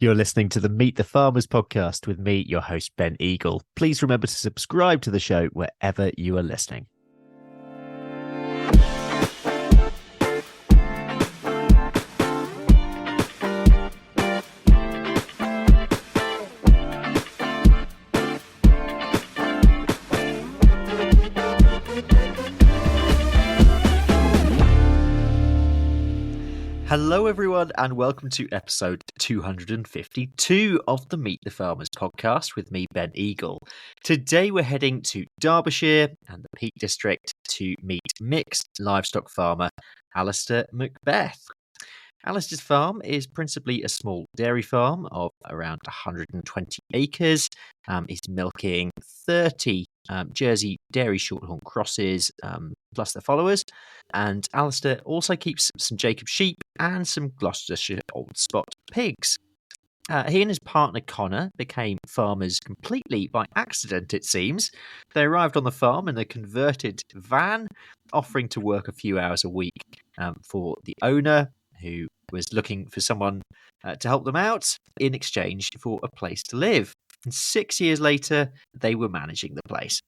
You're listening to the Meet the Farmers podcast with me, your host, Ben Eagle. Please remember to subscribe to the show wherever you are listening. Hello, everyone, and welcome to episode 252 of the Meet the Farmers podcast with me, Ben Eagle. Today, we're heading to Derbyshire and the Peak District to meet mixed livestock farmer Alistair Macbeth. Alistair's farm is principally a small dairy farm of around 120 acres. He's milking 30 Jersey dairy shorthorn crosses plus their followers. And Alistair also keeps some Jacob sheep and some Gloucestershire Old Spot pigs. He and his partner Connor became farmers completely by accident, it seems. They arrived on the farm in a converted van, offering to work a few hours a week for the owner, who was looking for someone to help them out in exchange for a place to live. And 6 years later, they were managing the place.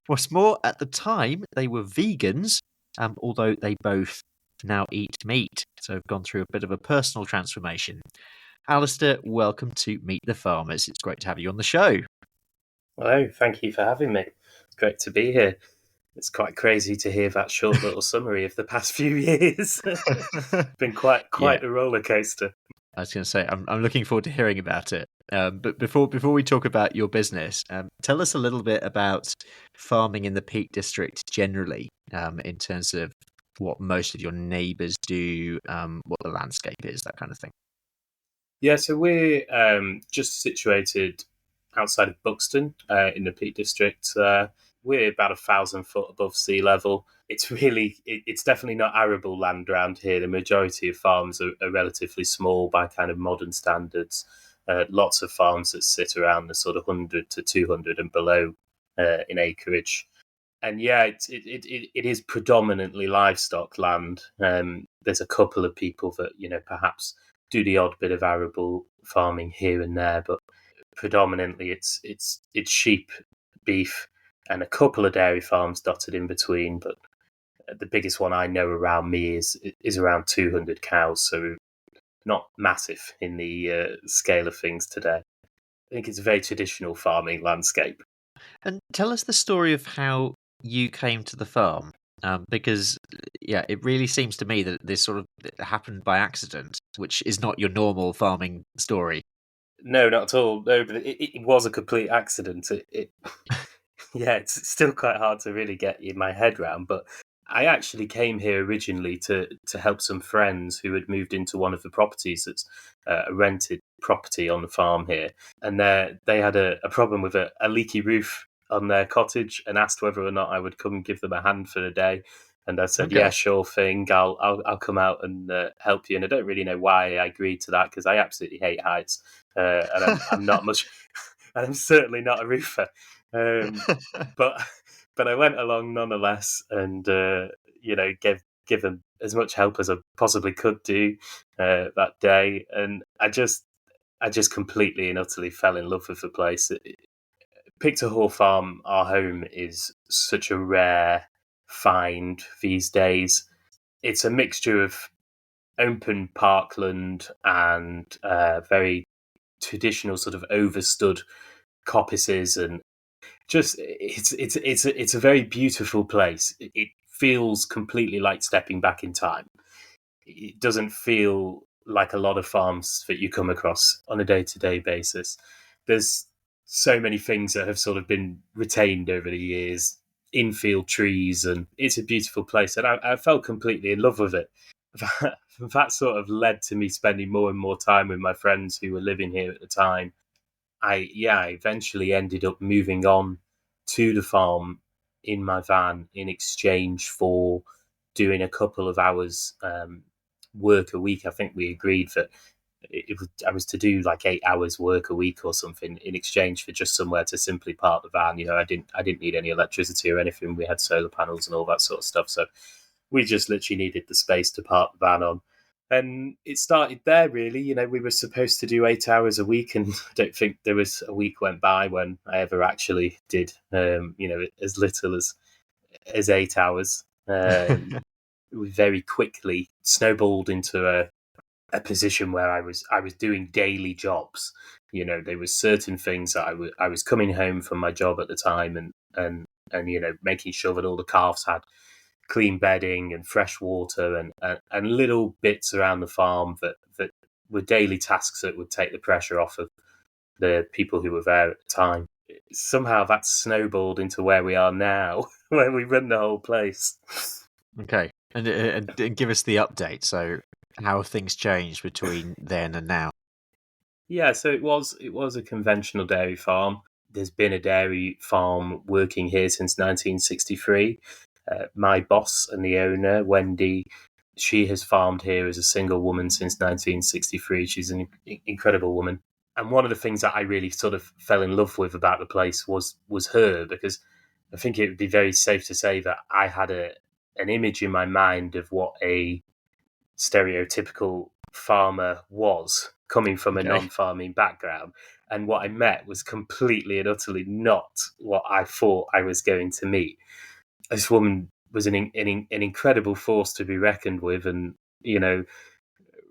What's more, at the time, they were vegans, although they both now eat meat. So have gone through a bit of a personal transformation. Alistair, welcome to Meet the Farmers. It's great to have you on the show. Hello, thank you for having me. It's great to be here. It's quite crazy to hear that short little summary of the past few years. Been quite a roller coaster. I was going to say, I'm looking forward to hearing about it. But before we talk about your business, tell us a little bit about farming in the Peak District generally, in terms of what most of your neighbours do, what the landscape is, that kind of thing. Yeah, so we're just situated outside of Buxton in the Peak District. We're about 1,000 foot above sea level. It's definitely not arable land around here. The majority of farms are relatively small by kind of modern standards. Lots of farms that sit around the sort of 100 to 200 and below in acreage. And yeah, it is predominantly livestock land. There's a couple of people that, perhaps do the odd bit of arable farming here and there, but predominantly it's sheep, beef, and a couple of dairy farms dotted in between. But the biggest one I know around me is around 200 cows, so not massive in the scale of things today. I think it's a very traditional farming landscape. And tell us the story of how you came to the farm, because it really seems to me that this sort of happened by accident, which is not your normal farming story. No, not at all. No, but it was a complete accident. Yeah, it's still quite hard to really get in my head round, but I actually came here originally to help some friends who had moved into one of the properties that's a rented property on the farm here. And they had a problem with a leaky roof on their cottage and asked whether or not I would come and give them a hand for the day. And I said, Yeah, sure thing. I'll come out and help you. And I don't really know why I agreed to that, because I absolutely hate heights. And I'm not much, and I'm certainly not a roofer. But I went along nonetheless, and give them as much help as I possibly could do that day. And I just completely and utterly fell in love with the place. Pictor Farm, our home, is such a rare find these days. It's a mixture of open parkland and very traditional sort of overstood coppices, and just it's a very beautiful place. It feels completely like stepping back in time. It doesn't feel like a lot of farms that you come across on a day-to-day basis. There's so many things that have sort of been retained over the years, infield trees, and it's a beautiful place. And I fell completely in love with it. That sort of led to me spending more and more time with my friends who were living here at the time. I eventually ended up moving on to the farm in my van in exchange for doing a couple of hours work a week. I think we agreed that I was to do like 8 hours work a week or something in exchange for just somewhere to simply park the van. I didn't need any electricity or anything. We had solar panels and all that sort of stuff, so we just literally needed the space to park the van on. And it started there, really. We were supposed to do 8 hours a week, and I don't think there was a week went by when I ever actually did, as little as 8 hours. We very quickly snowballed into a position where I was doing daily jobs. There was certain things that I was coming home from my job at the time, and making sure that all the calves had clean bedding and fresh water, and little bits around the farm that were daily tasks that would take the pressure off of the people who were there at the time. Somehow that snowballed into where we are now, where we run the whole place. Okay, and give us the update. So, how have things changed between then and now? Yeah, so it was a conventional dairy farm. There's been a dairy farm working here since 1963. My boss and the owner, Wendy, she has farmed here as a single woman since 1963. She's an incredible woman. And one of the things that I really sort of fell in love with about the place was her, because I think it would be very safe to say that I had an image in my mind of what a stereotypical farmer was, coming from a Okay. non-farming background, and what I met was completely and utterly not what I thought I was going to meet. This woman was an incredible force to be reckoned with, and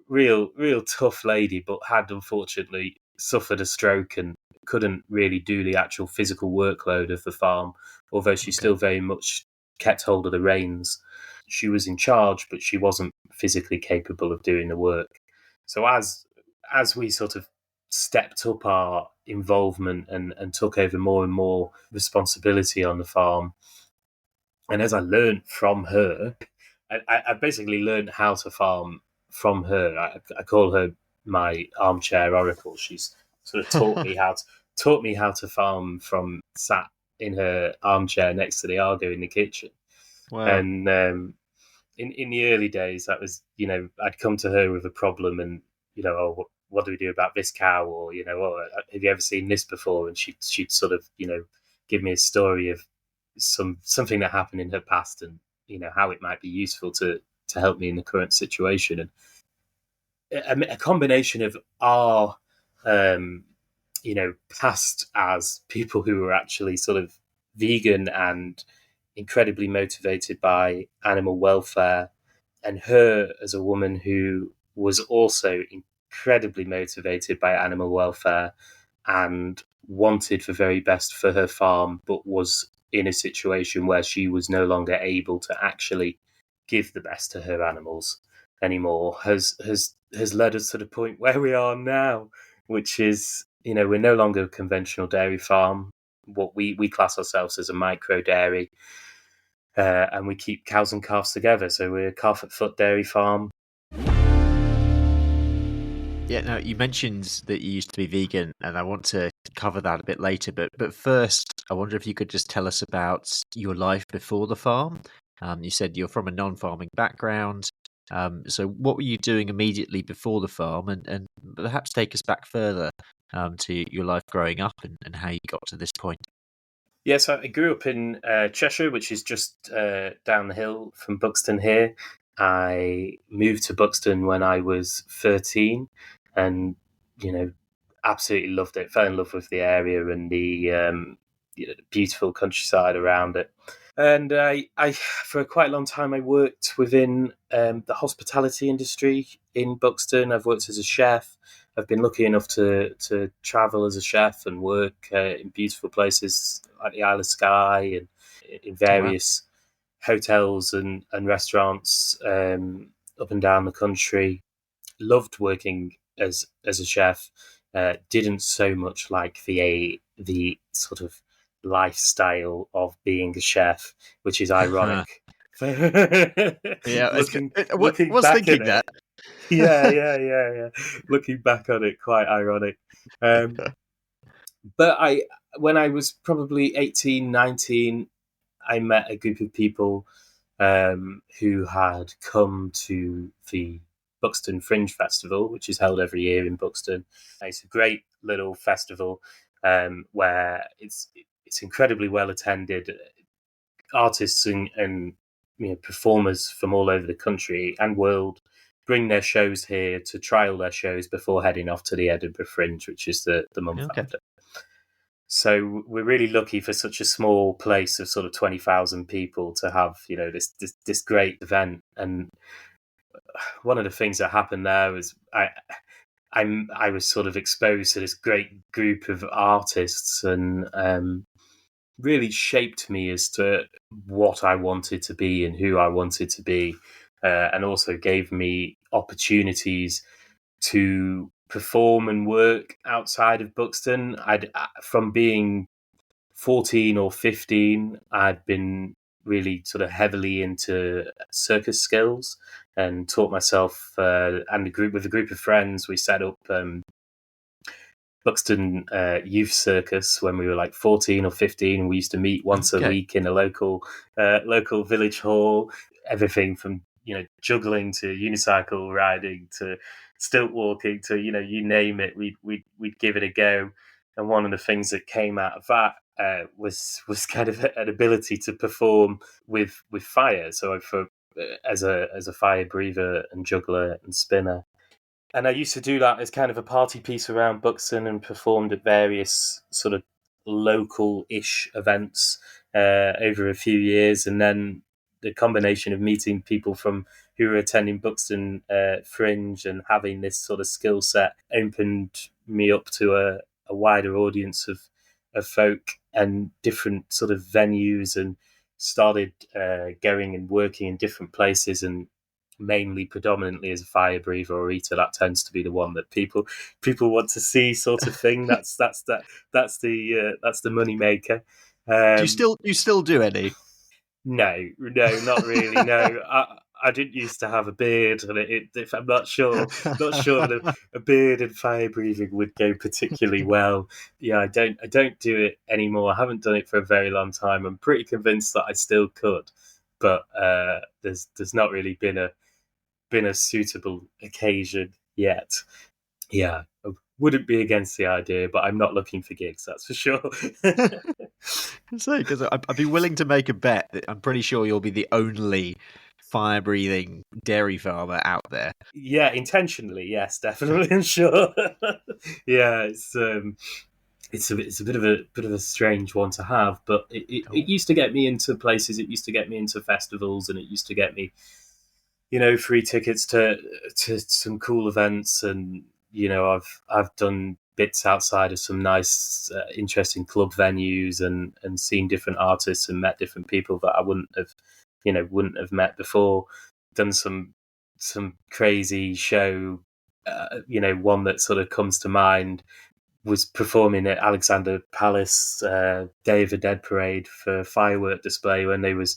real tough lady, but had unfortunately suffered a stroke and couldn't really do the actual physical workload of the farm, although she Okay. still very much kept hold of the reins. She was in charge, but she wasn't physically capable of doing the work. So as we sort of stepped up our involvement and took over more and more responsibility on the farm, and as I learned from her, I basically learned how to farm from her. I call her my armchair oracle. She's sort of taught me how to farm from sat in her armchair next to the Argo in the kitchen. Wow. And in the early days, that was, I'd come to her with a problem, and oh, what do we do about this cow, or oh, have you ever seen this before? And she'd sort of give me a story of something that happened in her past, and how it might be useful to help me in the current situation. And a combination of our past as people who were actually sort of vegan and incredibly motivated by animal welfare, and her as a woman who was also incredibly motivated by animal welfare and wanted the very best for her farm, but was in a situation where she was no longer able to actually give the best to her animals anymore, has led us to the point where we are now, which is, we're no longer a conventional dairy farm. What we class ourselves as a micro dairy, and we keep cows and calves together. So we're a calf at foot dairy farm. Yeah, no, you mentioned that you used to be vegan, and I want to cover that a bit later. But first, I wonder if you could just tell us about your life before the farm. You said you're from a non-farming background. So what were you doing immediately before the farm, and perhaps take us back further to your life growing up and how you got to this point. Yes, I grew up in Cheshire, which is just down the hill from Buxton here. I moved to Buxton when I was 13, and absolutely loved it. Fell in love with the area and the beautiful countryside around it. And I, for a quite long time, I worked within the hospitality industry in Buxton. I've worked as a chef. I've been lucky enough to travel as a chef and work in beautiful places like the Isle of Skye and in Oh, wow. various hotels and restaurants up and down the country. Loved working as a chef. Didn't so much like the sort of lifestyle of being a chef, which is ironic. Yeah, I Looking was back at thinking that. it, yeah. Looking back on it, quite ironic. But when I was probably 18, 19, I met a group of people who had come to the Buxton Fringe Festival, which is held every year in Buxton. It's a great little festival where it's incredibly well attended. Artists and performers from all over the country and world bring their shows here to trial their shows before heading off to the Edinburgh Fringe, which is the month after. So we're really lucky for such a small place of sort of 20,000 people to have, this great event. And one of the things that happened there was I was sort of exposed to this great group of artists, and really shaped me as to what I wanted to be and who I wanted to be, and also gave me opportunities to perform and work outside of Buxton. From being 14 or 15, I'd been really sort of heavily into circus skills and taught myself, and with a group of friends, we set up Buxton Youth Circus when we were like 14 or 15. We used to meet once a week in a local village hall. Everything from juggling to unicycle riding to stilt walking to you name it, we'd give it a go. And one of the things that came out of that was kind of an ability to perform with fire. So as a fire breather and juggler and spinner. And I used to do that as kind of a party piece around Buxton, and performed at various sort of local-ish events over a few years. And then the combination of meeting people who were attending Buxton Fringe and having this sort of skill set opened me up to a wider audience of folk and different sort of venues, and started going and working in different places, and predominantly as a fire breather or eater. That tends to be the one that people want to see, sort of thing. That's the money maker. Do you still do any? No, not really. No, I didn't used to have a beard, and if I'm not sure that a beard and fire breathing would go particularly well. Yeah, I don't do it anymore. I haven't done it for a very long time. I'm pretty convinced that I still could, but there's not really been a suitable occasion yet. Yeah, I wouldn't be against the idea, but I'm not looking for gigs, that's for sure. Because I'd be willing to make a bet that I'm pretty sure you'll be the only fire-breathing dairy farmer out there. Yeah, intentionally, yes, definitely, I'm sure. Yeah, it's a bit of a strange one to have, but it used to get me into places. It used to get me into festivals, and it used to get me, free tickets to some cool events. And I've done bits outside of some nice, interesting club venues, and seen different artists and met different people that I wouldn't have met before. Done some crazy show. One that sort of comes to mind was performing at Alexander Palace Day of the Dead parade for firework display, when there was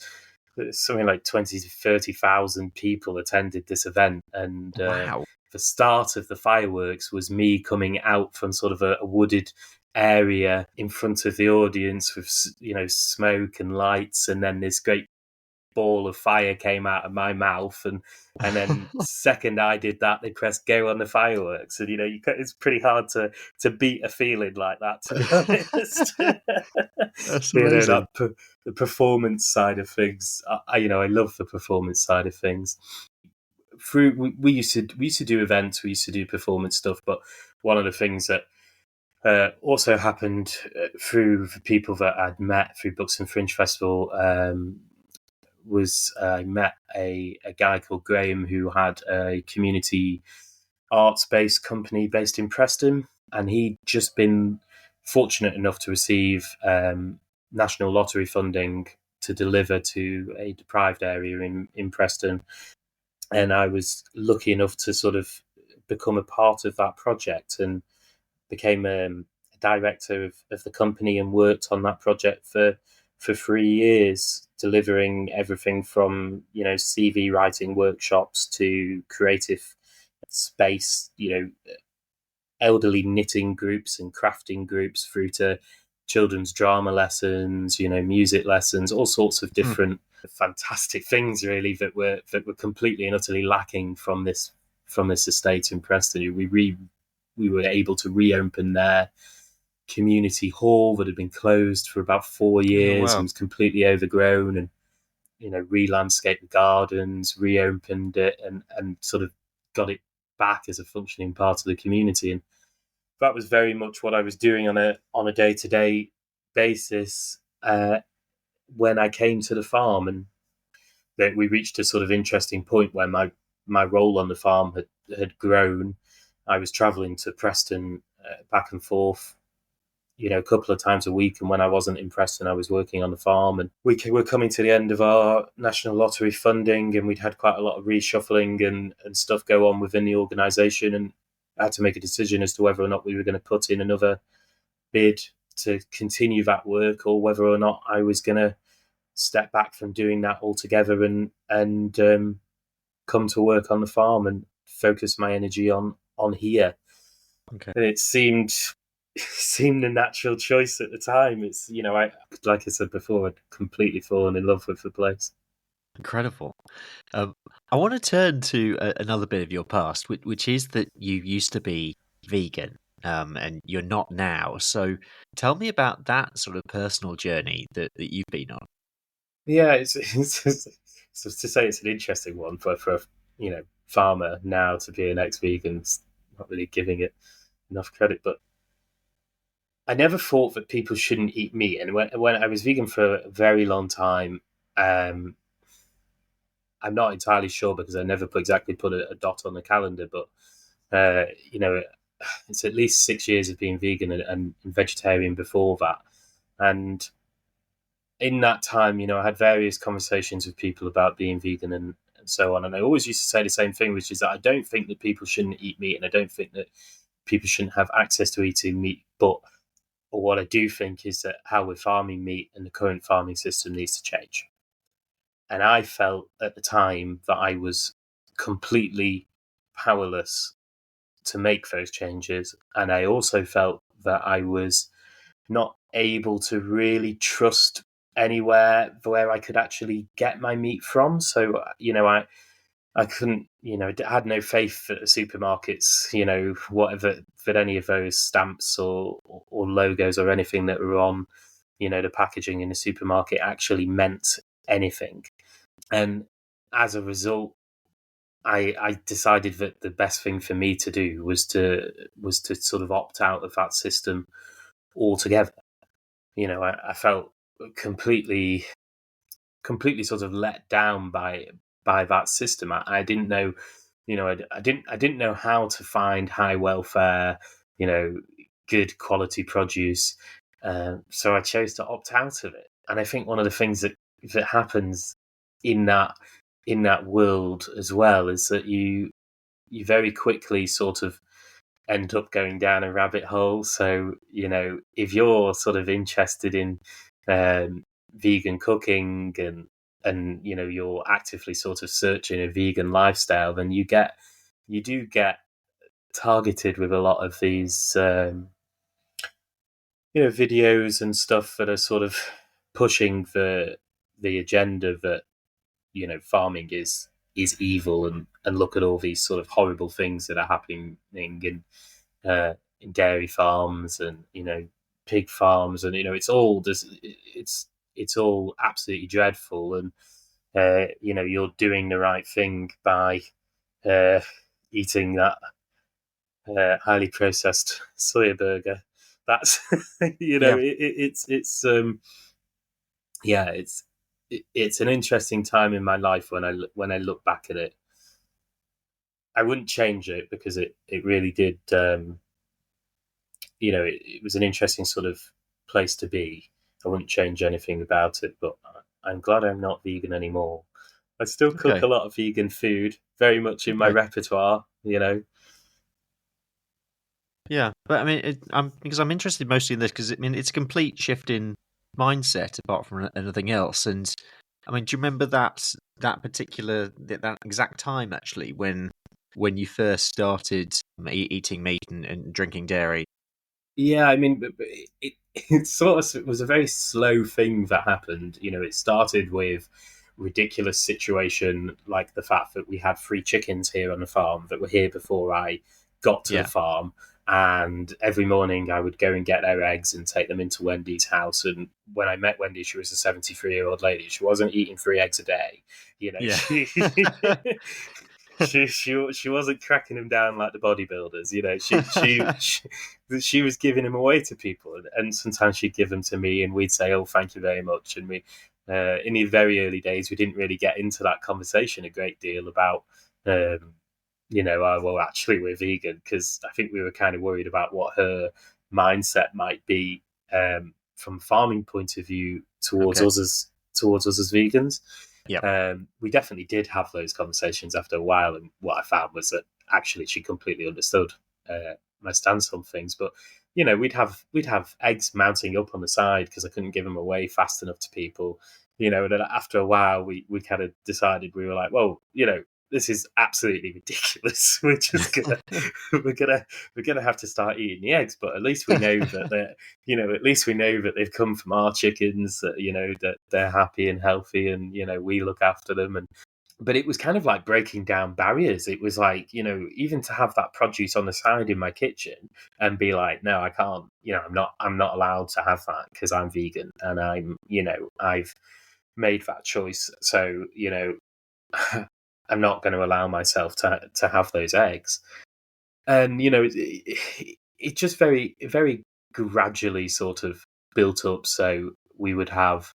something like 20 to 30,000 people attended this event. And Wow. The start of the fireworks was me coming out from sort of a wooded area in front of the audience with smoke and lights, and then this great ball of fire came out of my mouth, and then second I did that, they pressed go on the fireworks. And it's pretty hard to beat a feeling like that, to be honest. That's amazing. The performance side of things, I love the performance side of things. We used to do events, we used to do performance stuff, but one of the things that also happened through the people that I'd met through Buxton Fringe Festival was I met a guy called Graham, who had a community arts-based company based in Preston, and he'd just been fortunate enough to receive national lottery funding to deliver to a deprived area in Preston. And I was lucky enough to sort of become a part of that project, and became a director of the company, and worked on that project for 3 years, delivering everything from CV writing workshops to creative space, elderly knitting groups and crafting groups, through to children's drama lessons, music lessons, all sorts of different fantastic things, really, that were completely and utterly lacking from this estate in Preston. We were able to reopen their community hall that had been closed for about 4 years. Wow. And was completely overgrown, and re-landscaped the gardens, reopened it, and sort of got it back as a functioning part of the community. And that was very much what I was doing on a day-to-day basis when I came to the farm. And that we reached a sort of interesting point where my role on the farm had grown. I was travelling to Preston back and forth, a couple of times a week. And when I wasn't in Preston, I was working on the farm. And we were coming to the end of our National Lottery funding, and we'd had quite a lot of reshuffling and stuff go on within the organisation. And I had to make a decision as to whether or not we were going to put in another bid to continue that work, or whether or not I was going to step back from doing that altogether and come to work on the farm and focus my energy on here. Okay. And it seemed a natural choice at the time. It's, I, like I said before, I'd completely fallen in love with the place. Incredible. I want to turn to another bit of your past, which is that you used to be vegan, and you're not now. So tell me about that sort of personal journey that you've been on. Yeah, it's to say it's an interesting one for a farmer now to be an ex-vegan. Not really giving it enough credit, but I never thought that people shouldn't eat meat. And when I was vegan for a very long time, I'm not entirely sure because I never exactly put a dot on the calendar, but it's at least 6 years of being vegan and vegetarian before that. And in that time, I had various conversations with people about being vegan and so on. And I always used to say the same thing, which is that I don't think that people shouldn't eat meat, and I don't think that people shouldn't have access to eating meat. But what I do think is that how we're farming meat and the current farming system needs to change. And I felt at the time that I was completely powerless to make those changes. And I also felt that I was not able to really trust anywhere where I could actually get my meat from. So, I couldn't, I had no faith that the supermarkets, whatever, that any of those stamps or logos or anything that were on, the packaging in the supermarket actually meant anything. And as a result, I decided that the best thing for me to do was to sort of opt out of that system altogether. I felt completely sort of let down by that system. I didn't know, I didn't know how to find high welfare, good quality produce. So I chose to opt out of it. And I think one of the things that happens in that world as well is that you very quickly sort of end up going down a rabbit hole. So, if you're sort of interested in vegan cooking and you're actively sort of searching a vegan lifestyle, then you do get targeted with a lot of these videos and stuff that are sort of pushing the agenda that farming is evil, and look at all these sort of horrible things that are happening in dairy farms and pig farms, and it's all it's all absolutely dreadful. And you're doing the right thing by eating that highly processed soya burger. That's it's an interesting time in my life when I look back at it. I wouldn't change it because it really did. It was an interesting sort of place to be. I wouldn't change anything about it, but I'm glad I'm not vegan anymore. I still cook a lot of vegan food, very much in my repertoire. Yeah, but I mean, because I'm interested mostly in this because it's a complete shift in mindset apart from anything else. And I mean, do you remember that particular that exact time actually when you first started eating meat and drinking dairy? Yeah, I mean, it sort of was a very slow thing that happened. It started with ridiculous situation like the fact that we had 3 chickens here on the farm that were here before I got to the farm. And every morning I would go and get their eggs and take them into Wendy's house. And when I met Wendy, she was a 73-year-old lady. She wasn't eating 3 eggs a day. she wasn't cracking him down like the bodybuilders. She was giving him away to people, and sometimes she'd give them to me, and we'd say, "Oh, thank you very much." And we, in the very early days, we didn't really get into that conversation a great deal about, well, actually, we're vegan, because I think we were kind of worried about what her mindset might be from a farming point of view towards us as vegans. We definitely did have those conversations after a while, and what I found was that actually she completely understood my stance on things. But we'd have eggs mounting up on the side because I couldn't give them away fast enough to people. And then after a while, we kind of decided, we were like, well, this is absolutely ridiculous. We're just gonna we're gonna have to start eating the eggs, but at least we know that they've come from our chickens. That they're happy and healthy, and we look after them. But it was kind of like breaking down barriers. It was like, even to have that produce on the side in my kitchen and be like, no, I can't. I'm not allowed to have that because I'm vegan, and I've made that choice. So I'm not going to allow myself to have those eggs. And it just very, very gradually sort of built up. So we would have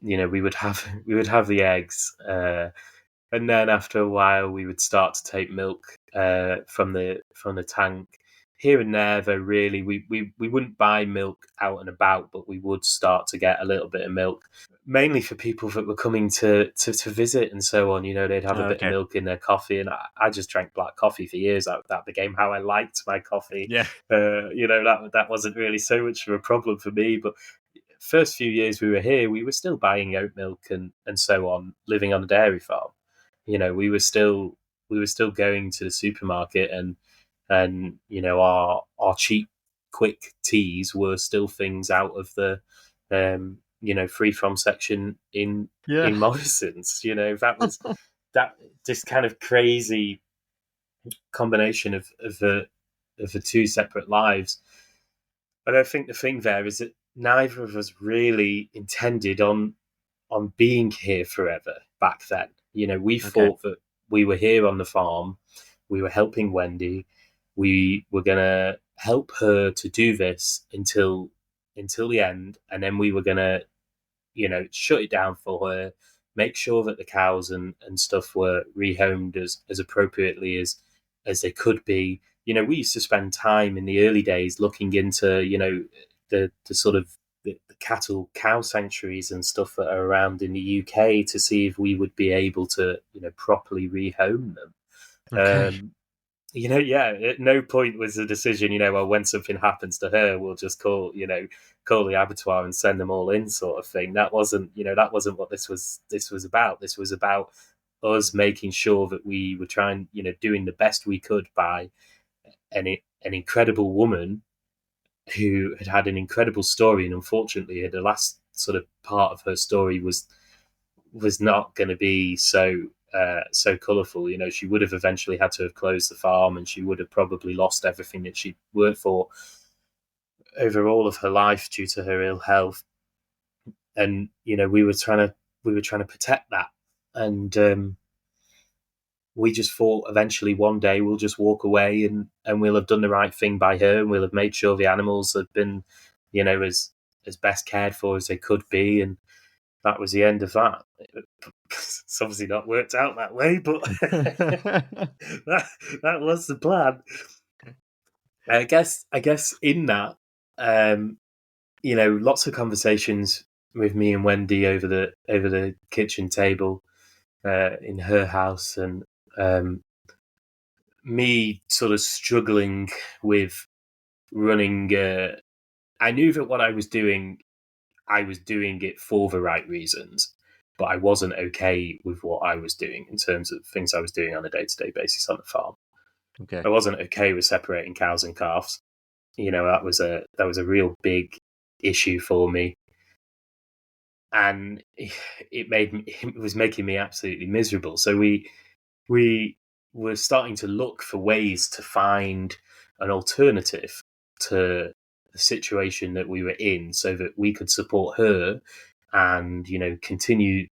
the eggs, and then after a while we would start to take milk from the tank here and there. Though really we wouldn't buy milk out and about, but we would start to get a little bit of milk, mainly for people that were coming to visit and so on. They'd have a bit of milk in their coffee, and I just drank black coffee for years. That became how I liked my coffee. That wasn't really so much of a problem for me. But first few years we were here, we were still buying oat milk and so on, living on a dairy farm. We were still going to the supermarket, and our cheap quick teas were still things out of the free from section in Morrison's. That was that this kind of crazy combination of the two separate lives. But I think the thing there is that neither of us really intended on being here forever back then. We thought that we were here on the farm, we were helping Wendy, we were going to help her to do this until the end, and then we were going to, shut it down for her, make sure that the cows and stuff were rehomed as appropriately as they could be. We used to spend time in the early days looking into, the sort of the cattle cow sanctuaries and stuff that are around in the UK to see if we would be able to, properly rehome them. At no point was the decision, well, when something happens to her, we'll just call the abattoir and send them all in, sort of thing. That wasn't what this was about. This was about us making sure that we were trying, doing the best we could by an incredible woman who had an incredible story, and unfortunately the last sort of part of her story was not going to be so colourful. She would have eventually had to have closed the farm, and she would have probably lost everything that she worked for over all of her life due to her ill health. And we were trying to protect that, and we just thought eventually one day we'll just walk away, and we'll have done the right thing by her, and we'll have made sure the animals have been, as best cared for as they could be, and that was the end of that. It's obviously not worked out that way, but that was the plan. I guess in that, lots of conversations with me and Wendy over the kitchen table in her house, and me sort of struggling with running. I knew that what I was doing it for the right reasons, but I wasn't okay with what I was doing in terms of things I was doing on a day-to-day basis on the farm. I wasn't okay with separating cows and calves. That was a real big issue for me, and it was making me absolutely miserable. So we were starting to look for ways to find an alternative to the situation that we were in, so that we could support her and continue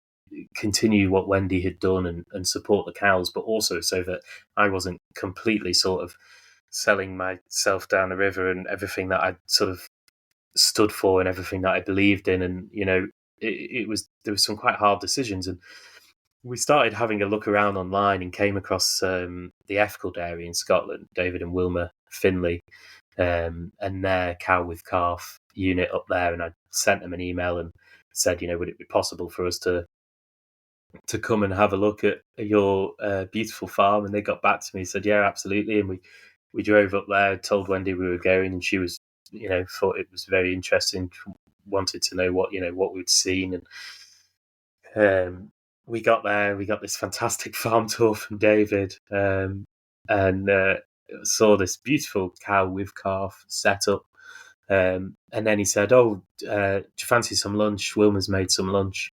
continue what Wendy had done and support the cows, but also so that I wasn't completely sort of selling myself down the river and everything that I sort of stood for and everything that I believed in. And, there was some quite hard decisions. And we started having a look around online and came across the ethical dairy in Scotland, David and Wilma Finlay, and their cow with calf unit up there. And I sent them an email and said, would it be possible for us to come and have a look at your beautiful farm? And they got back to me, said, yeah, absolutely. And we drove up there, told Wendy we were going, and she was, thought it was very interesting, wanted to know what we'd seen. And we got there, we got this fantastic farm tour from David, and saw this beautiful cow with calf set up. And then he said, do you fancy some lunch? Wilma's made some lunch.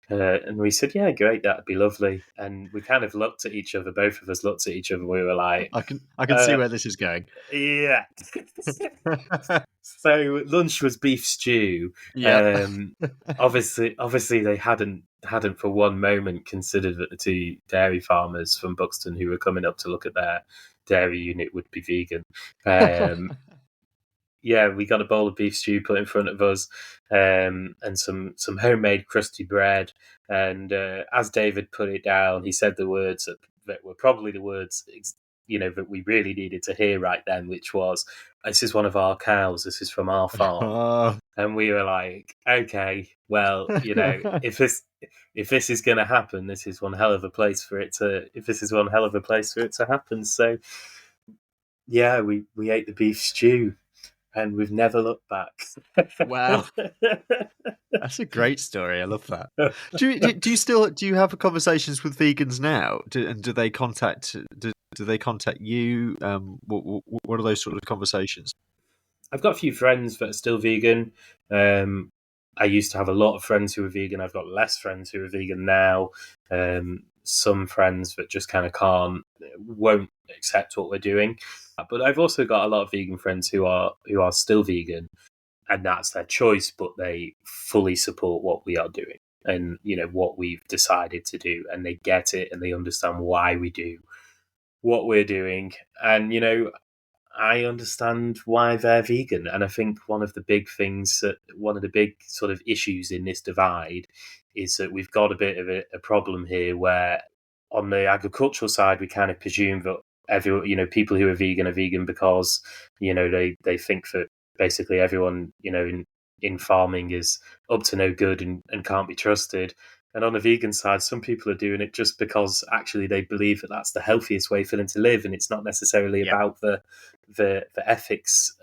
And we said, yeah, great, that'd be lovely. And we kind of looked at each other, both of us looked at each other, we were like... I can see where this is going. Yeah. So lunch was beef stew. Yeah. Obviously they hadn't for one moment considered that the two dairy farmers from Buxton who were coming up to look at their dairy unit would be vegan. Yeah, we got a bowl of beef stew put in front of us, and some homemade crusty bread. And as David put it down, he said the words that were probably the words that we really needed to hear right then, which was, "This is one of our cows. This is from our farm." And we were like, "Okay, well, if this is going to happen, this is one hell of a place for it to. If this is one hell of a place for it to happen." So, yeah, we ate the beef stew. And we've never looked back. Wow, that's a great story. I love that. Do you have conversations with vegans now? Do they contact you? What are those sort of conversations? I've got a few friends that are still vegan. I used to have a lot of friends who were vegan. I've got less friends who are vegan now. Some friends that just kind of won't accept what we're doing. But I've also got a lot of vegan friends who are still vegan, and that's their choice, but they fully support what we are doing and, what we've decided to do, and they get it and they understand why we do what we're doing. And, I understand why they're vegan. And I think one of the big sort of issues in this divide is that we've got a bit of a problem here where on the agricultural side, we kind of presume that people who are vegan because, they think that basically everyone, in farming is up to no good and can't be trusted. And on the vegan side, some people are doing it just because actually they believe that that's the healthiest way for them to live, and it's not necessarily about the ethics,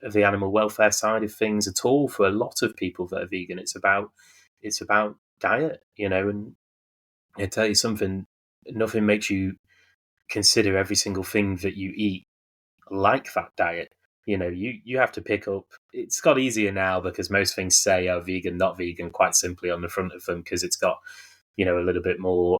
of the animal welfare side of things at all. For a lot of people that are vegan, it's about diet, and I tell you something, nothing makes you consider every single thing that you eat like that diet. You have to pick up. It's got easier now because most things say are vegan, not vegan, quite simply on the front of them, because it's got, a little bit more,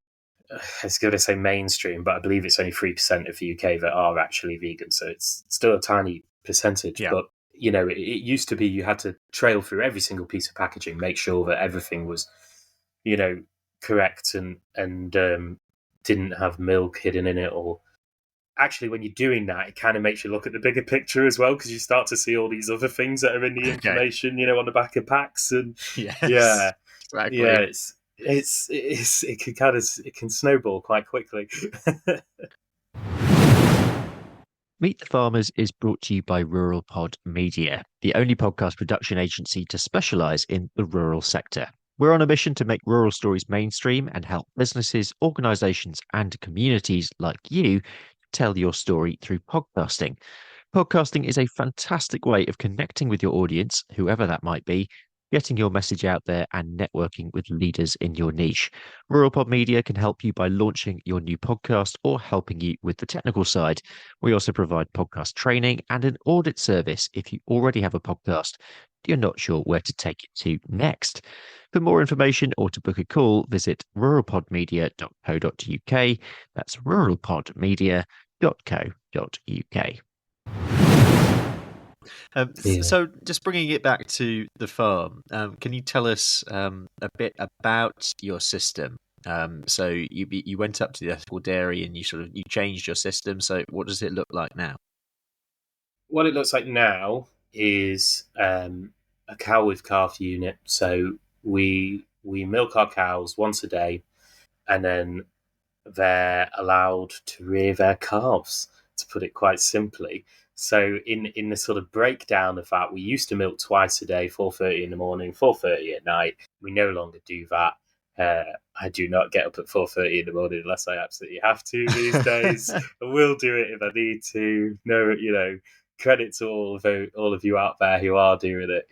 I was going to say mainstream, but I believe it's only 3% of the UK that are actually vegan. So it's still a tiny percentage. Yeah. But, it used to be you had to trail through every single piece of packaging, make sure that everything was, correct and didn't have milk hidden in it. Or actually, when you're doing that, it kind of makes you look at the bigger picture as well, because you start to see all these other things that are in the information, on the back of packs. And yes, exactly. Yeah, it can snowball quite quickly. Meet the Farmers is brought to you by Rural Pod Media, the only podcast production agency to specialise in the rural sector. We're on a mission to make rural stories mainstream and help businesses, organisations and communities like you tell your story through podcasting. Podcasting is a fantastic way of connecting with your audience, whoever that might be, getting your message out there and networking with leaders in your niche. Rural Pod Media can help you by launching your new podcast or helping you with the technical side. We also provide podcast training and an audit service if you already have a podcast. You're not sure where to take it to next. For more information or to book a call, visit ruralpodmedia.co.uk. That's ruralpodmedia.co.uk. Yeah. So, just bringing it back to the farm, can you tell us a bit about your system? So, you went up to the ethical dairy and you changed your system. So, what does it look like now? What it looks like now is a cow with calf unit. So we milk our cows once a day, and then they're allowed to rear their calves, to put it quite simply. So in the sort of breakdown of that, we used to milk twice a day, 4:30 in the morning, 4:30 at night. We no longer do that. I do not get up at 4:30 in the morning unless I absolutely have to these days. I will do it if I need to. No, credit to all of you out there who are doing it.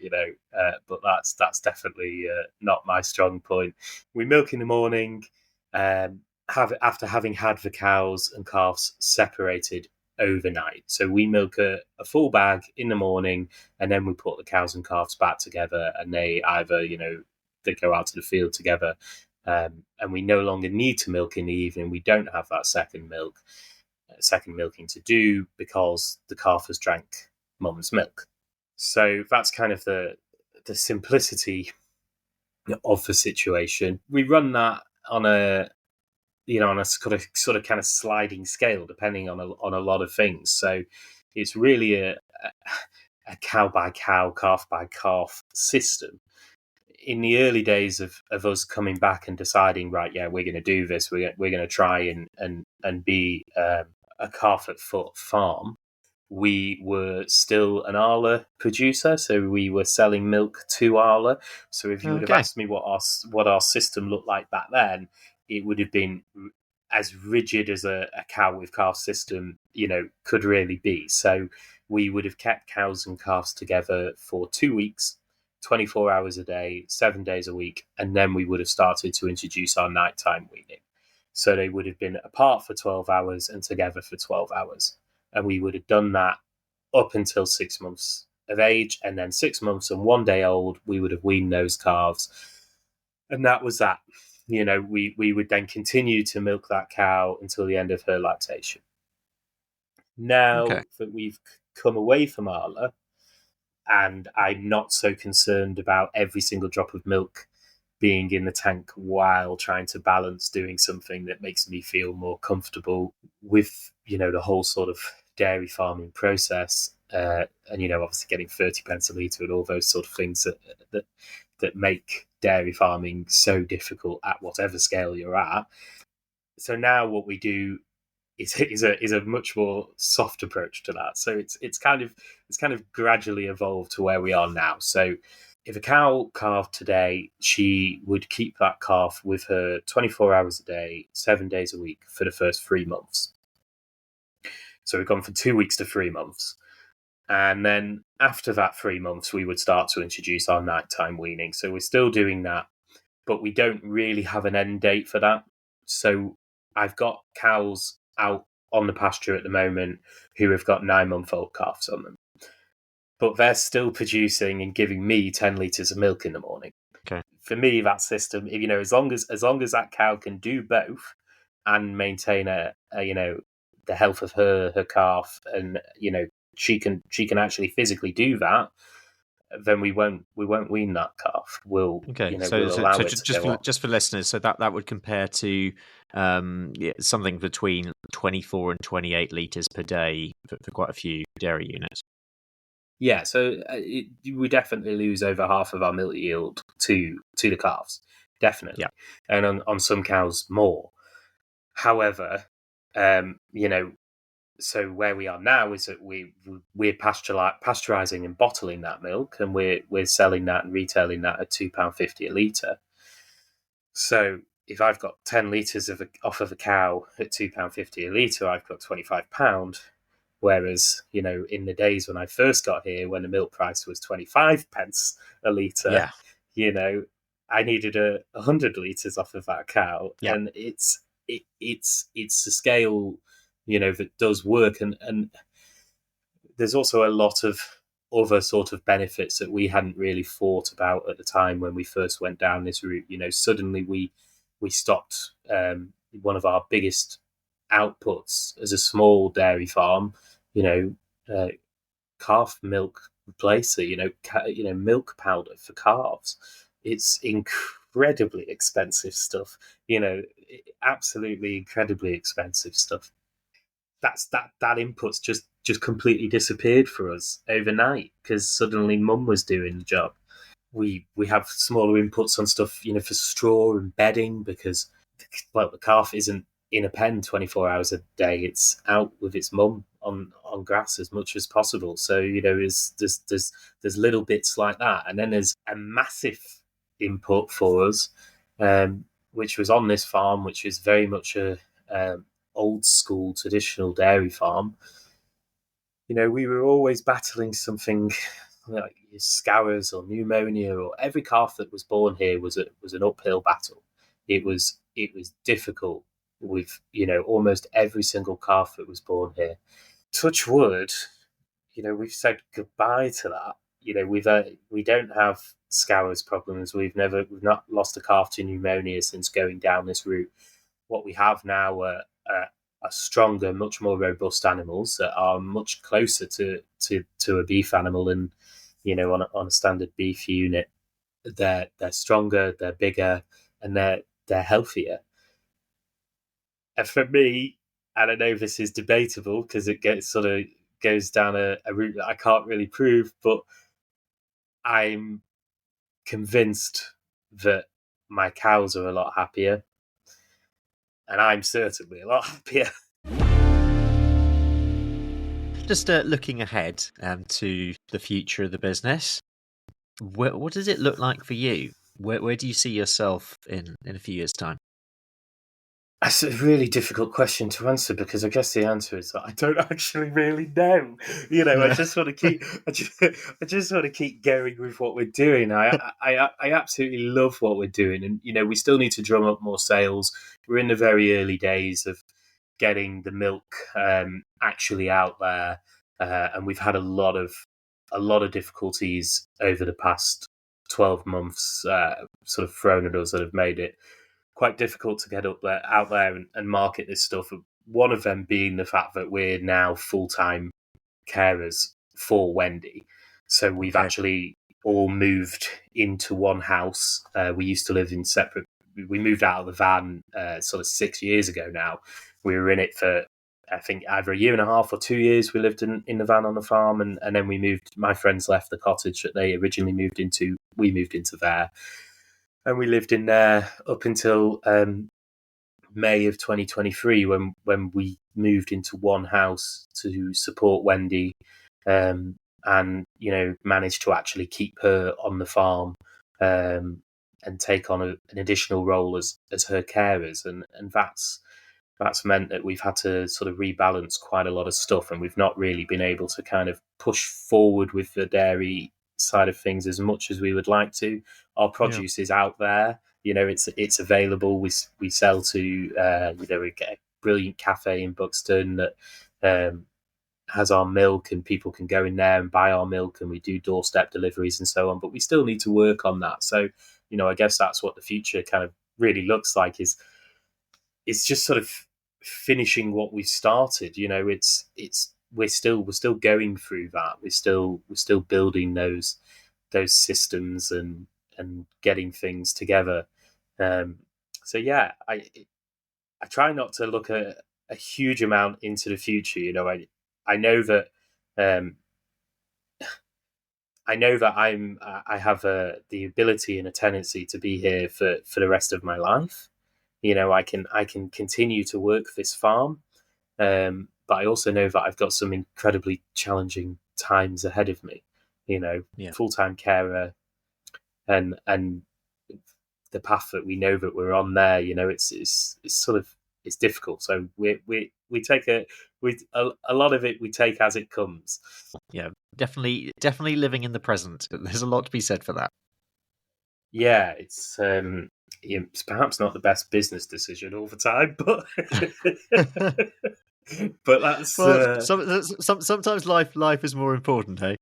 But that's definitely not my strong point. We milk in the morning. After having had the cows and calves separated overnight. So we milk a full bag in the morning, and then we put the cows and calves back together, and they either, they go out to the field together, and we no longer need to milk in the evening. We don't have that second milking to do because the calf has drank mum's milk. So that's kind of the simplicity of the situation. We run that on a sort of kind of sliding scale, depending on a lot of things. So it's really a cow by cow, calf by calf system. In the early days of us coming back and deciding, right, yeah, we're going to do this, we're going to try and be a calf at foot farm. We were still an Arla producer, so we were selling milk to Arla. So if you would have asked me what our system looked like back then, it would have been as rigid as a cow with calf system, could really be. So we would have kept cows and calves together for 2 weeks, 24 hours a day, 7 days a week, and then we would have started to introduce our nighttime weaning. So they would have been apart for 12 hours and together for 12 hours. And we would have done that up until 6 months of age, and then 6 months and 1 day old, we would have weaned those calves. And that was that. We would then continue to milk that cow until the end of her lactation. Now that we've come away from Arla, and I'm not so concerned about every single drop of milk being in the tank while trying to balance doing something that makes me feel more comfortable with, the whole sort of dairy farming process, and obviously getting 30 pence a litre and all those sort of things that make dairy farming so difficult at whatever scale you're at. So now what we do is a much more soft approach to that. So it's kind of gradually evolved to where we are now. So if a cow calved today, she would keep that calf with her 24 hours a day, 7 days a week for the first 3 months. So we've gone from 2 weeks to 3 months. And then after that 3 months, we would start to introduce our nighttime weaning. So we're still doing that, but we don't really have an end date for that. So I've got cows out on the pasture at the moment who have got 9-month-old calves on them. But they're still producing and giving me 10 litres of milk in the morning. Okay. For me, that system, as long as that cow can do both and maintain the health of her calf, and she can actually physically do that, then we won't wean that calf. We'll allow it to go on. Just for listeners, so that would compare to something between 24 and 28 litres per day for quite a few dairy units. Yeah, so we definitely lose over half of our milk yield to the calves, definitely. Yeah. And on some cows more. However, so where we are now is that we're pasteurising and bottling that milk, and we're selling that and retailing that at £2.50 a litre. So if I've got 10 litres off of a cow at £2.50 a litre, I've got £25. Whereas, in the days when I first got here, when the milk price was 25 pence a litre, I needed 100 litres off of that cow. Yeah. And it's a scale, that does work. And there's also a lot of other sort of benefits that we hadn't really thought about at the time when we first went down this route. Suddenly we stopped one of our biggest outputs as a small dairy farm, calf milk replacer, milk powder for calves. It's incredibly expensive stuff, absolutely incredibly expensive stuff. That input's just completely disappeared for us overnight because suddenly mum was doing the job. We have smaller inputs on stuff, for straw and bedding because, well, the calf isn't in a pen 24 hours a day. It's out with its mum on grass as much as possible. So, there's little bits like that. And then there's a massive input for us, which was on this farm, which is very much a old school traditional dairy farm. We were always battling something like scours or pneumonia, or every calf that was born here was an uphill battle. It was difficult with almost every single calf that was born here. Touch wood, we've said goodbye to that. We don't have scours problems. We've not lost a calf to pneumonia since going down this route. What we have now are stronger, much more robust animals that are much closer to a beef animal than on a standard beef unit. They're stronger, they're bigger, and they're healthier. And for me, and I know this is debatable because it goes down a route that I can't really prove, but I'm convinced that my cows are a lot happier, and I'm certainly a lot happier. Just looking ahead to the future of the business, what does it look like for you? Where do you see yourself in a few years' time? That's a really difficult question to answer because I guess the answer is that I don't actually really know. I just want to keep, I just want to keep going with what we're doing. I absolutely love what we're doing, and we still need to drum up more sales. We're in the very early days of getting the milk actually out there, and we've had a lot of difficulties over the past 12 months, sort of thrown at us that have made it quite difficult to get out there and market this stuff. One of them being the fact that we're now full-time carers for Wendy. So we've actually all moved into one house. We used to live in separate. We moved out of the van sort of 6 years ago now. We were in it for, I think, either a year and a half or 2 years. We lived in the van on the farm, and then we moved. My friends left the cottage that they originally moved into. We moved into there. And we lived in there up until May of 2023 when we moved into one house to support Wendy, and managed to actually keep her on the farm, and take on an additional role as her carers, and that's meant that we've had to sort of rebalance quite a lot of stuff, and we've not really been able to kind of push forward with the dairy side of things as much as we would like to. Our produce is out there, it's available. We sell to we get a brilliant cafe in Buxton that has our milk, and people can go in there and buy our milk, and we do doorstep deliveries and so on, but we still need to work on that. So I guess that's what the future kind of really looks like, is it's just sort of finishing what we started. We're still going through that. We're still building those systems and getting things together. So yeah, I try not to look a huge amount into the future. I know that I have the ability and a tendency to be here for the rest of my life. I can continue to work this farm, but I also know that I've got some incredibly challenging times ahead of me. Full-time carer, and the path that we know that we're on there. It's sort of, it's difficult. So we take a lot of it we take as it comes. Yeah, definitely living in the present. There's a lot to be said for that. Yeah, it's perhaps not the best business decision all the time, but but that's sometimes life is more important, hey?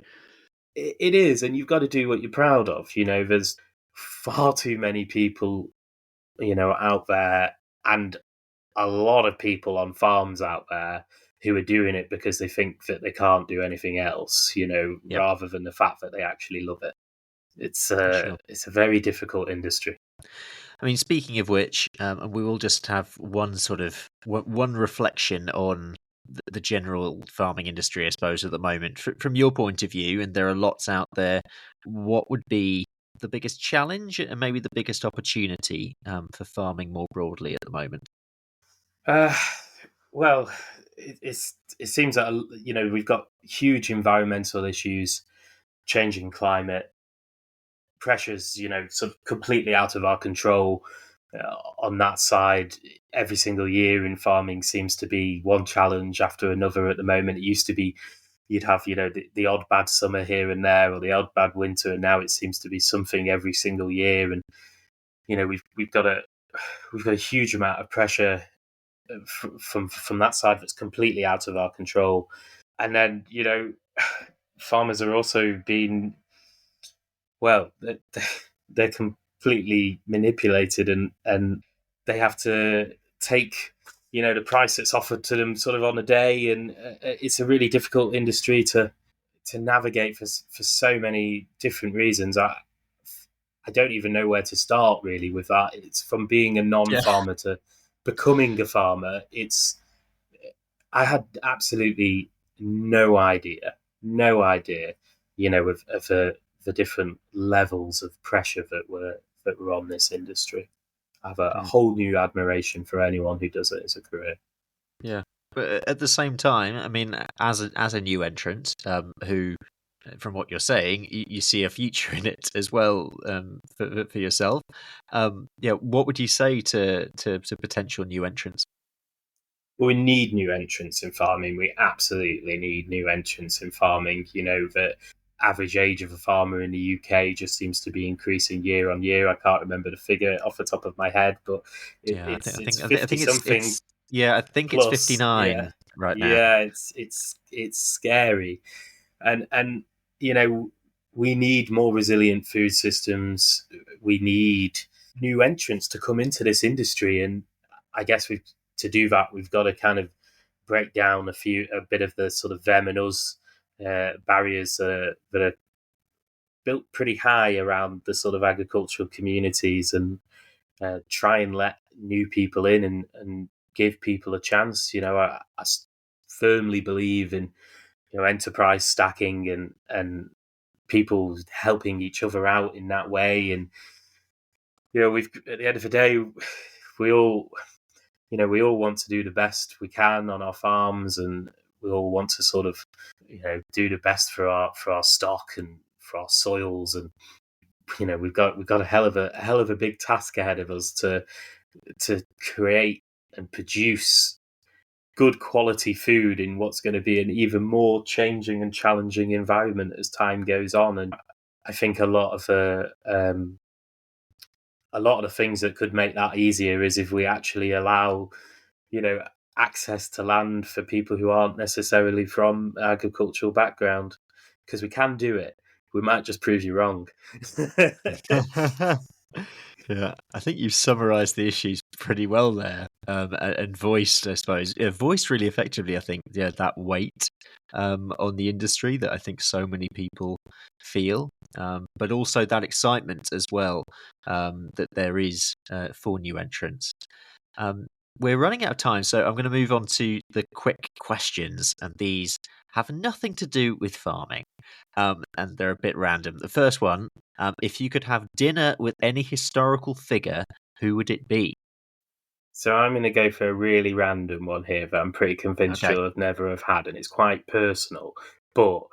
It is, and you've got to do what you're proud of. There's far too many people, out there, and a lot of people on farms out there who are doing it because they think that they can't do anything else, Yep, rather than the fact that they actually love it. It's for a sure. it's a very difficult industry. I mean, speaking of which, and we will just have one reflection on the general farming industry, I suppose, at the moment. From your point of view, and there are lots out there, what would be the biggest challenge and maybe the biggest opportunity for farming more broadly at the moment? Uh, well, it seems that we've got huge environmental issues, changing climate, pressures, sort of completely out of our control. On that side, every single year in farming seems to be one challenge after another. At the moment, it used to be you'd have the odd bad summer here and there, or the odd bad winter, and now it seems to be something every single year. And we've got a huge amount of pressure from that side that's completely out of our control. And then farmers are also being, well, they're completely manipulated, and they have to take the price that's offered to them sort of on a day, and it's a really difficult industry to navigate for so many different reasons. I don't even know where to start really with that. It's from being a Yeah. non-farmer to becoming a farmer. I had absolutely no idea, of the different levels of pressure that were on this industry. I have a Mm. whole new admiration for anyone who does it as a career. Yeah, but at the same time, I mean, as a new entrant, who, from what you're saying, you see a future in it as well, for yourself. Yeah, what would you say to potential new entrants? We need new entrants in farming. We absolutely need new entrants in farming. The average age of a farmer in the UK just seems to be increasing year on year. I can't remember the figure off the top of my head, but Yeah, it's I 50 think something I think it's plus. Yeah, 59 right now. yeah. It's scary, and you know we need more resilient food systems. We need new entrants to come into this industry, and I guess to do that we've got to kind of break down a bit of the sort of them and us barriers that are built pretty high around the sort of agricultural communities, and try and let new people in, and give people a chance. I firmly believe in enterprise stacking, and people helping each other out in that way. And we've at the end of the day, we all we all want to do the best we can on our farms, and we all want to sort of do the best for our stock and for our soils. And we've got a hell of a big task ahead of us to create and produce good quality food in what's going to be an even more changing and challenging environment as time goes on. And I think a lot of the things that could make that easier is if we actually allow, you know, access to land for people who aren't necessarily from agricultural background, because we can do it. We might just prove you wrong. Yeah, I think you've summarised the issues pretty well there, and voiced, I suppose, voiced really effectively. I think, yeah, that weight on the industry that I think so many people feel, but also that excitement as well, that there is for new entrants. Um, we're running out of time, so I'm going to move on to the quick questions, and these have nothing to do with farming, and they're a bit random. The first one: if you could have dinner with any historical figure, who would it be? So I'm going to go for a really random one here that I'm pretty convinced Okay. you'll never have had, and it's quite personal. But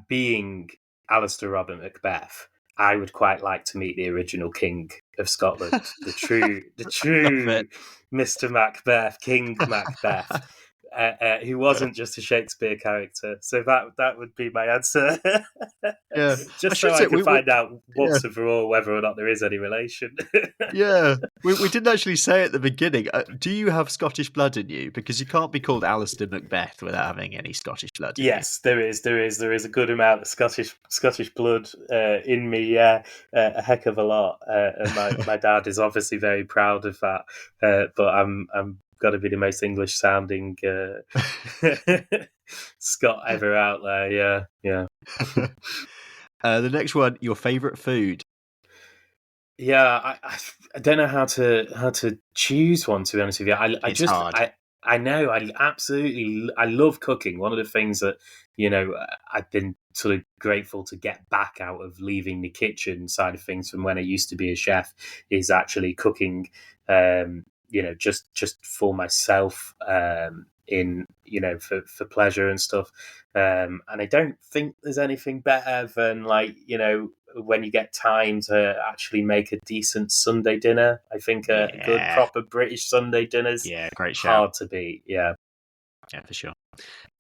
being Alistair Robert Macbeth, I would quite like to meet the original King of Scotland, the Love it. true Mr. Macbeth, King Macbeth, who wasn't just a Shakespeare character. So that would be my answer, Yeah, I just so should I say can find out yeah. once and for all whether or not there is any relation. Yeah, we didn't actually say at the beginning. Do you have Scottish blood in you? Because you can't be called Alistair Macbeth without having any Scottish blood in you. Yes, there is a good amount of Scottish blood in me. Yeah, a heck of a lot. And my dad is obviously very proud of that. But I'm got to be the most English sounding Scot ever out there. Yeah, yeah. The next one, your favourite food? Yeah, I don't know how to choose one, to be honest with you. It's hard. I know I absolutely I love cooking. One of the things that I've been sort of grateful to get back out of leaving the kitchen side of things from when I used to be a chef is actually cooking. Just for myself, in for pleasure and stuff. And I don't think there's anything better than when you get time to actually make a decent Sunday dinner. I think a good Yeah. proper British Sunday dinner's Yeah, great shout. hard to beat. Yeah. Yeah, for sure.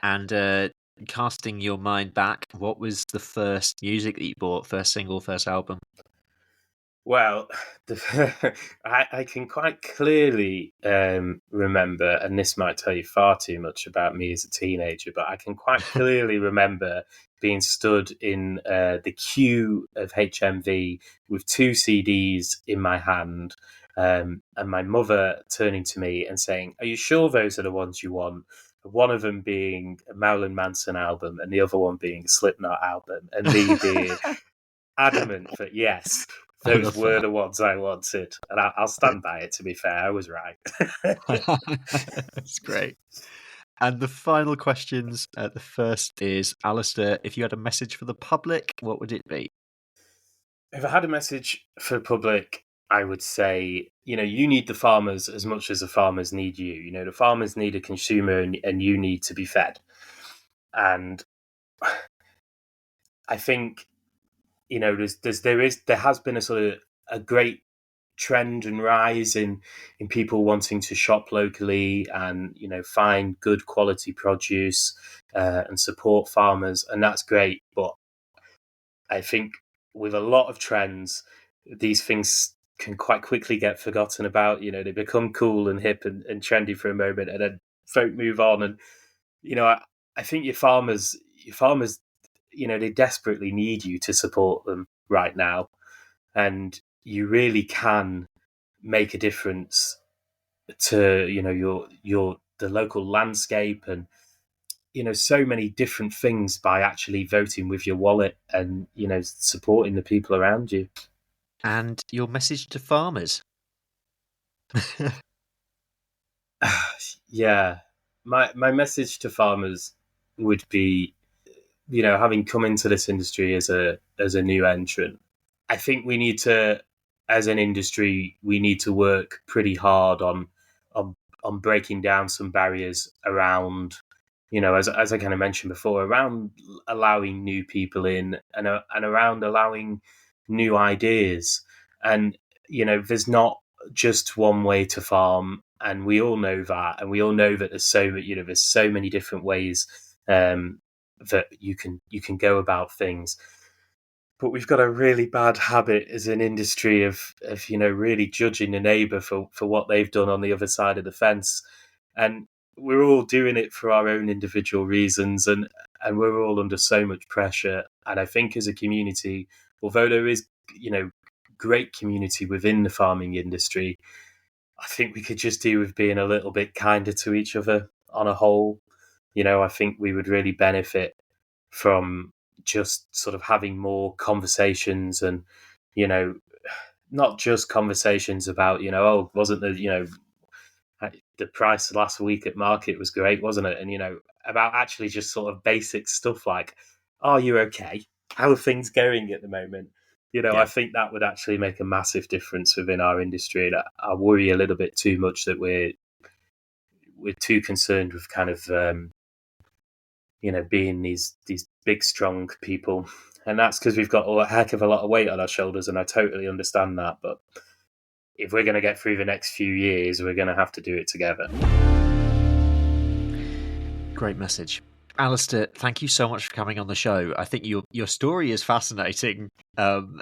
And casting your mind back, what was the first music that you bought? First single, first album? Well, I can quite clearly remember, and this might tell you far too much about me as a teenager, but I can quite clearly remember being stood in the queue of HMV with two CDs in my hand, and my mother turning to me and saying, "Are you sure those are the ones you want?" One of them being a Marilyn Manson album, and the other one being a Slipknot album, and me being adamant that yes, I those love were the ones I wanted, and I'll stand by it. To be fair, I was right. that. That's great. And the final questions. The first is, Alistair, if you had a message for the public, what would it be? If I had a message for the public, I would say, you need the farmers as much as the farmers need you. The farmers need a consumer, and you need to be fed. And I think, there has been a sort of a great trend and rise in people wanting to shop locally and find good quality produce, and support farmers, and that's great. But I think with a lot of trends, these things can quite quickly get forgotten about. They become cool and hip and trendy for a moment, and then folk move on. And I think your farmers, they desperately need you to support them right now, and you really can make a difference to your the local landscape, and so many different things by actually voting with your wallet and supporting the people around you. And your message to farmers? Yeah, my message to farmers would be, having come into this industry as a new entrant, I think we need to, as an industry, we need to work pretty hard on on breaking down some barriers around, as I kind of mentioned before, around allowing new people in, and around allowing new ideas. And there's not just one way to farm, and we all know that, and we all know that there's so many different ways, that you can go about things. But we've got a really bad habit as an industry of really judging the neighbour for what they've done on the other side of the fence, and we're all doing it for our own individual reasons, and we're all under so much pressure. And I think as a community, although there is great community within the farming industry, I think we could just do with being a little bit kinder to each other on a whole. I think we would really benefit from just sort of having more conversations, and you know not just conversations about oh, wasn't the price last week at market was great, wasn't it? And about actually just sort of basic stuff like, are you okay, how are things going at the moment? I Yeah. think that would actually make a massive difference within our industry. And I worry a little bit too much that we're too concerned with kind of being these big, strong people. And that's because we've got a heck of a lot of weight on our shoulders, and I totally understand that. But if we're going to get through the next few years, we're going to have to do it together. Great message. Alistair, thank you so much for coming on the show. I think your story is fascinating, and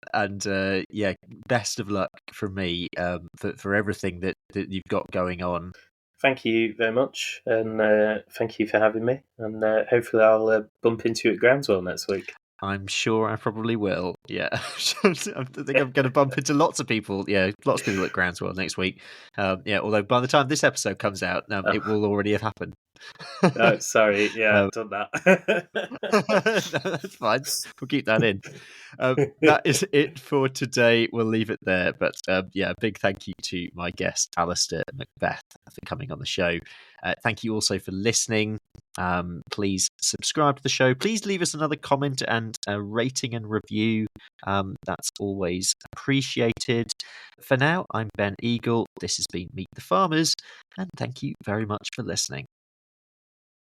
best of luck from me for everything that you've got going on. Thank you very much, and thank you for having me. And hopefully I'll bump into you at Groundswell next week. I'm sure I probably will. Yeah, I think I'm going to bump into lots of people. Yeah, lots of people at Groundswell next week. Yeah, although by the time this episode comes out, it will already have happened. Oh, sorry. Yeah, I've done that. No, that's fine. We'll keep that in. That is it for today. We'll leave it there. But yeah, a big thank you to my guest, Alistair Macbeth, for coming on the show. Thank you also for listening. Please subscribe to the show. Please leave us another comment and a rating and review. That's always appreciated. For now, I'm Ben Eagle. This has been Meet the Farmers, and thank you very much for listening.